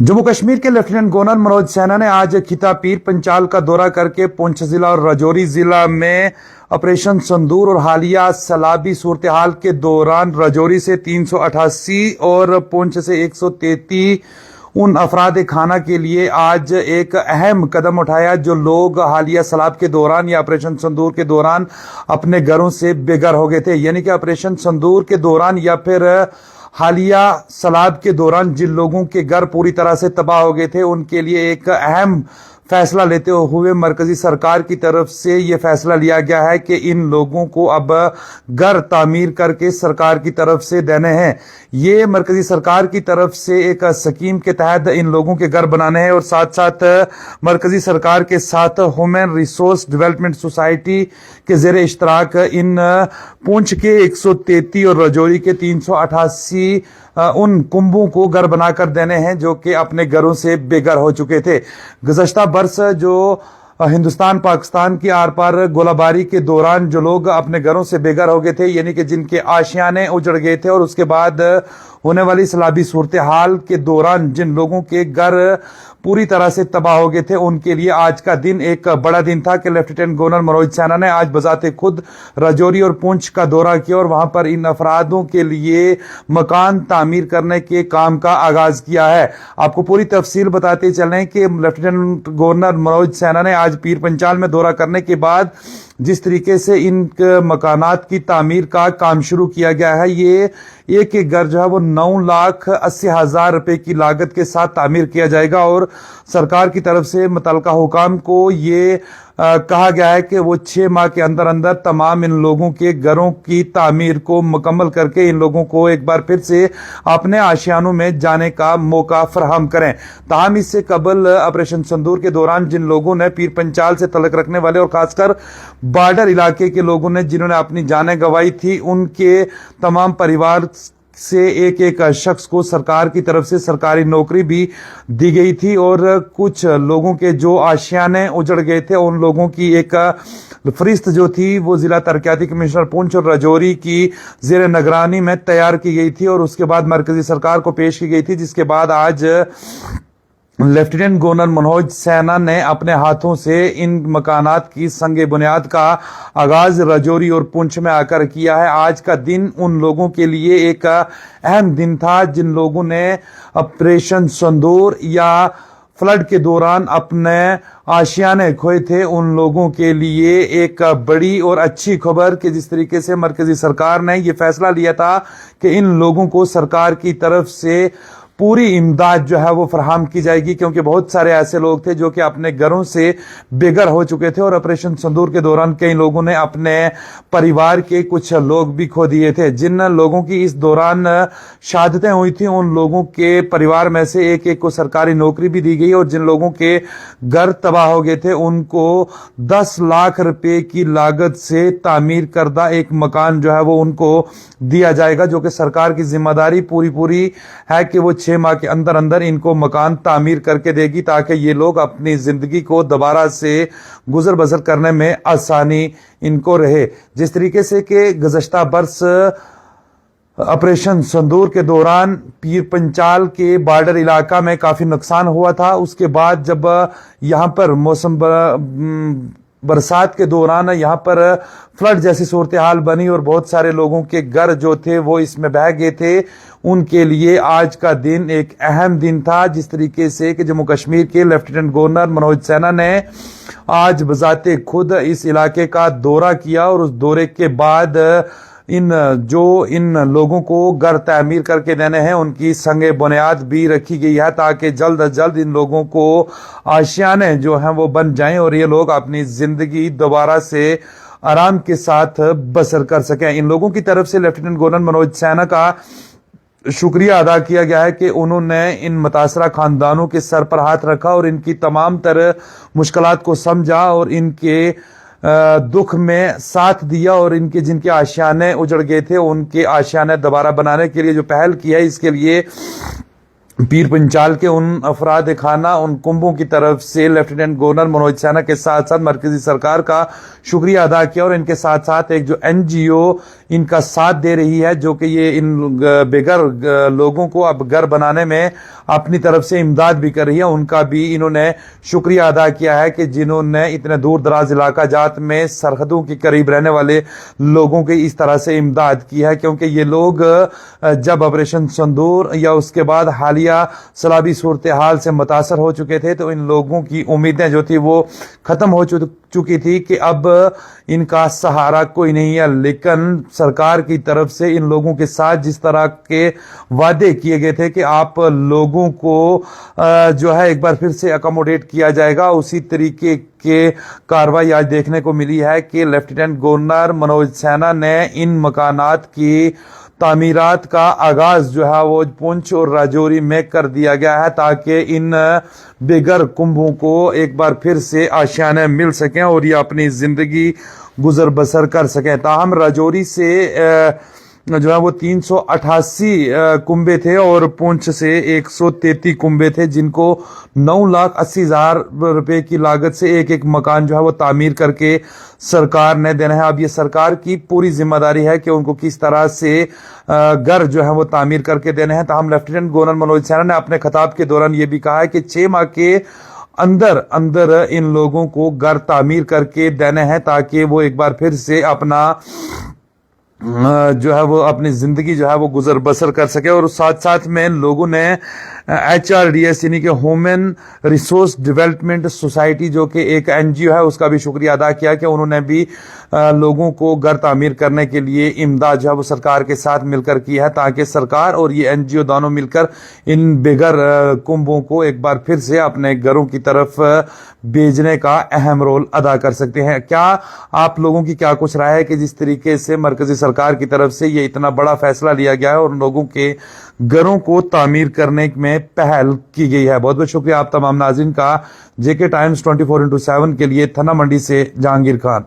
जम्मू कश्मीर के lieutenant governor Manoj Sinha ने आज खिता पीर पंचाल का दौरा करके पुंछ जिला और राजौरी जिला में ऑपरेशन संदूर और हालिया सैलाबी सूरत हाल के दौरान राजौरी से 388 और पुंछ से 133 उन अफराद खाना के लिए आज एक अहम कदम उठाया जो लोग हालिया सैलाब के दौरान या ऑपरेशन संदूर के दौरान अपने घरों से बेघर हो गए थे। यानी कि ऑपरेशन संदूर के दौरान या फिर हालिया सैलाब के दौरान जिन लोगों के घर पूरी तरह से तबाह हो गए थे उनके लिए एक अहम फैसला लेते हुए मरकजी सरकार की तरफ से यह फैसला लिया गया है कि इन लोगों को अब घर तामीर करके सरकार की तरफ से देने हैं। ये मरकजी सरकार की तरफ से एक स्कीम के तहत इन लोगों के घर बनाने हैं और साथ साथ मरकजी सरकार के साथ ह्यूमन रिसोर्स डेवलपमेंट सोसाइटी के जेर इश्तराक इन पुंछ के 133 और राजौरी के 388 उन कुंभों को घर बनाकर देने हैं जो कि अपने घरों से बेघर हो चुके थे। गुज़श्ता बरस जो हिंदुस्तान पाकिस्तान की आर पार गोलाबारी के दौरान जो लोग अपने घरों से बेघर हो गए थे, यानी कि जिनके आशियाने उजड़ गए थे, और उसके बाद होने वाली सैलाबी सूरत हाल के दौरान जिन लोगों के घर पूरी तरह से तबाह हो गए थे, उनके लिए आज का दिन एक बड़ा दिन था कि लेफ्टिनेंट गवर्नर मनोज सिन्हा ने आज बजाते खुद राजौरी और पुंछ का दौरा किया और वहां पर इन अफरादों के लिए मकान तामीर करने के काम का आगाज किया है। आपको पूरी तफसील बताते चलें कि लेफ्टिनेंट गवर्नर मनोज सिन्हा ने आज पीर पंचाल में दौरा करने के बाद जिस तरीके से इन मकानात की तामीर का काम शुरू किया गया है, ये एक एक घर जो है वो 9,80,000 रुपए की लागत के साथ तामीर किया जाएगा और सरकार की तरफ से मुतल्लिका हुकाम को ये कहा गया है कि वो 6 माह के अंदर अंदर तमाम इन लोगों के घरों की तामीर को मुकम्मल करके इन लोगों को एक बार फिर से अपने आशियानों में जाने का मौका फराहम करें। ताहम इससे कबल ऑपरेशन संदूर के दौरान जिन लोगों ने पीर पंचाल से तलक रखने वाले और खासकर बॉर्डर इलाके के लोगों ने जिन्होंने अपनी जानें गंवाई थी, उनके तमाम परिवार से एक एक शख्स को सरकार की तरफ से सरकारी नौकरी भी दी गई थी और कुछ लोगों के जो आशियाने उजड़ गए थे उन लोगों की एक फरिस्त जो थी वो जिला तरक्याती कमिश्नर पुंछ और राजौरी की जेर निगरानी में तैयार की गई थी और उसके बाद मरकजी सरकार को पेश की गई थी, जिसके बाद आज लेफ्टिनेंट गवर्नर मनोज सिन्हा ने अपने हाथों से इन मकानात की संगे बुनियाद का आगाज राजौरी और पुंछ में आकर किया है। आज का दिन उन लोगों के लिए एक अहम दिन था जिन लोगों ने ऑपरेशन संदूर या फ्लड के दौरान अपने आशियाने खोए थे। उन लोगों के लिए एक बड़ी और अच्छी खबर कि जिस तरीके से मरकजी सरकार ने यह फैसला लिया था कि इन लोगों को सरकार की तरफ से पूरी इमदाद जो है वो फराहम की जाएगी, क्योंकि बहुत सारे ऐसे लोग थे जो कि अपने घरों से बेघर हो चुके थे और ऑपरेशन संदूर के दौरान कई लोगों ने अपने परिवार के कुछ लोग भी खो दिए थे। जिन लोगों की इस दौरान शहादतें हुई थी उन लोगों के परिवार में से एक एक को सरकारी नौकरी भी दी गई और जिन लोगों के घर तबाह हो गए थे उनको 10 लाख रुपए की लागत से तामीर करदा एक मकान जो है वो उनको दिया जाएगा, जो कि सरकार की जिम्मेदारी पूरी है कि वो 6 माह के अंदर अंदर इनको मकान तामीर करके देगी ताकि ये लोग अपनी जिंदगी को दोबारा से गुजर बसर करने में आसानी इनको रहे। जिस तरीके से कि गुज़श्ता बरस ऑपरेशन संदूर के दौरान पीर पंचाल के बॉर्डर इलाका में काफी नुकसान हुआ था, उसके बाद जब यहाँ पर मौसम बरसात के दौरान यहाँ पर फ्लड जैसी सूरत हाल बनी और बहुत सारे लोगों के घर जो थे वो इसमें बह गए थे, उनके लिए आज का दिन एक अहम दिन था। जिस तरीके से कि जम्मू कश्मीर के लेफ्टिनेंट गवर्नर मनोज सिन्हा ने आज बजाते खुद इस इलाके का दौरा किया और उस दौरे के बाद इन लोगों को घर तामीर करके देने हैं उनकी संगे बुनियाद भी रखी गई है ताकि जल्द अज जल्द इन लोगों को आशियाने जो हैं वो बन जाएं और ये लोग अपनी जिंदगी दोबारा से आराम के साथ बसर कर सकें। इन लोगों की तरफ से लेफ्टिनेंट गवर्नर मनोज सिन्हा का शुक्रिया अदा किया गया है कि उन्होंने इन मुतासरा खानदानों के सर पर हाथ रखा और इनकी तमाम तरह मुश्किलात को समझा और इनके दुख में साथ दिया और इनके जिनके आशियाने उजड़ गए थे उनके आशियाने दोबारा बनाने के लिए जो पहल की है, इसके लिए पीर पंचाल के उन अफराद खाना, उन कुंभों की तरफ से लेफ्टिनेंट गवर्नर मनोज सिन्हा के साथ साथ मरकजी सरकार का शुक्रिया अदा किया और इनके साथ साथ एक जो एनजीओ इनका साथ दे रही है, जो कि ये इन बेघर लोगों को अब घर बनाने में अपनी तरफ से इमदाद भी कर रही है, उनका भी इन्होंने शुक्रिया अदा किया है कि जिन्होंने इतने दूर दराज इलाका जात में सरहदों के करीब रहने वाले लोगों की इस तरह से इमदाद की है। क्योंकि ये लोग जब ऑपरेशन संदूर या उसके बाद हालिया सलाबी सूरत हाल से मुतासर हो चुके थे, तो इन लोगों की उम्मीदें जो थी वो खत्म हो चुकी थी कि अब इनका सहारा कोई नहीं है। लेकिन सरकार की तरफ से इन लोगों के साथ जिस तरह के वादे किए गए थे कि आप लोगों को जो है एक बार फिर से अकोमोडेट किया जाएगा, उसी तरीके के कार्रवाई आज देखने को मिली है कि लेफ्टिनेंट गवर्नर मनोज सिन्हा ने इन मकानात की तामीरात का आगाज जो है वो पुंछ और राजौरी में कर दिया गया है, ताकि इन बेघर कुंभों को एक बार फिर से आशियाने मिल सकें और ये अपनी जिंदगी गुजर बसर कर सकें। ताहम राजौरी से जो है वो 388 कुंबे थे और पुंछ से 133 कुंबे थे, जिनको 9,80,000 रुपए की लागत से एक एक मकान जो है वो तामीर करके सरकार ने देना है। अब ये सरकार की पूरी जिम्मेदारी है कि उनको किस तरह से घर जो है वो तामीर करके देने हैं। ताहम लेफ्टिनेंट गवर्नर मनोज सिन्हा ने अपने खिताब के दौरान ये भी कहा है कि 6 माह के अंदर इन लोगों को घर तामीर करके देने हैं, ताकि वो एक बार फिर से अपना जो है वो अपनी जिंदगी जो है वो गुजर बसर कर सके। और साथ साथ में लोगों ने HRDS यानी कि ह्यूमन रिसोर्स डेवलपमेंट सोसाइटी, जो कि एक एनजीओ है, उसका भी शुक्रिया अदा किया कि उन्होंने भी लोगों को घर तामीर करने के लिए इमदाद जो है वो सरकार के साथ मिलकर की है, ताकि सरकार और ये एनजीओ दोनों मिलकर इन बेघर कुंभों को एक बार फिर से अपने घरों की तरफ भेजने का अहम रोल अदा कर सकते हैं। क्या आप लोगों की क्या कुछ राय है कि जिस तरीके से मरकजी सरकार की तरफ से ये इतना बड़ा फैसला लिया गया है और लोगों के घरों को तामीर करने में पहल की गई है? बहुत बहुत शुक्रिया आप तमाम नाज़रीन का। JK टाइम्स 24/7 के लिए थना मंडी से जहांगीर खान।